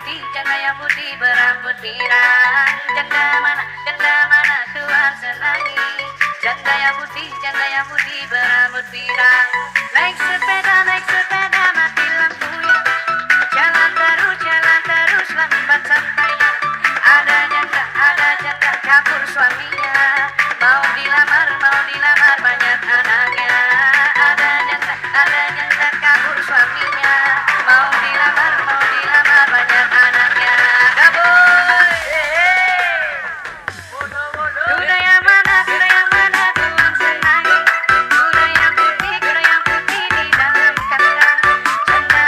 yang putih berambut pirang. Janda mana Tuhan senangi. Janda yang putih berambut pirang. Naik sepeda mati lampunya. Jalan terus lambat sampainya. Ada janda kabur suaminya. Mau dilamar banyak anaknya. Ada janda kabur suaminya. Mau dilamar banyak anaknya. Kabur. Kuda yang mana Tuhan senangi. Kuda yang putih di dalam kandang. Janda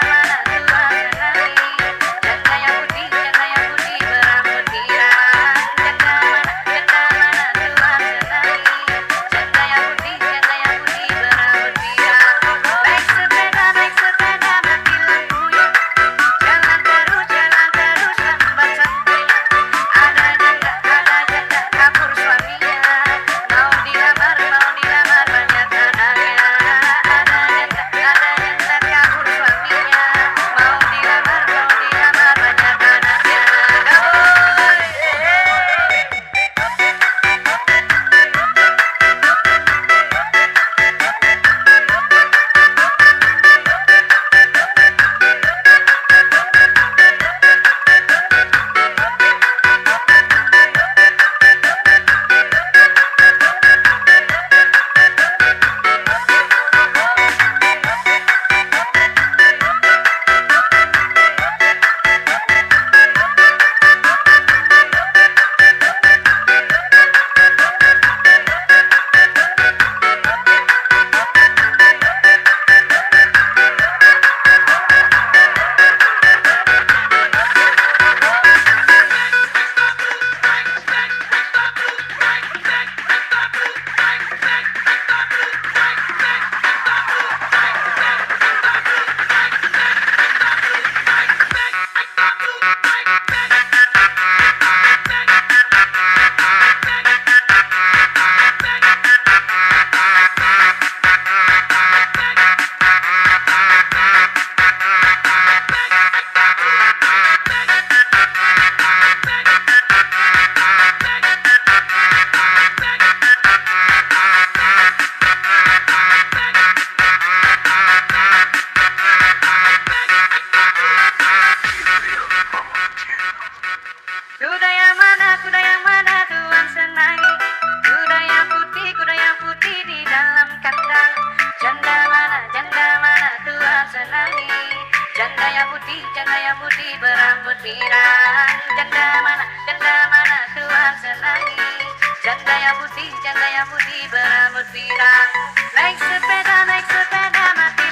mana Tuhan senangi. Janda yang putih berambut pirang. Janda mana Tuhan senangi. Janda yang putih berambut pirang. Naik sepeda mati lampunya. Jalan terus lambat sampainya. Ada janda kabur suaminya. Mau dilamar banyak anaknya. Ada janda kabur suaminya. Mau dilamar banyak anaknya. Kuda yang mana Tuhan senangi. Kuda yang putih di dalam kandang. Janda mana Tuhan senangi. Janda yang putih berambut pirang. Janda mana Tuhan senangi. Janda yang putih berambut pirang. Naik sepeda mati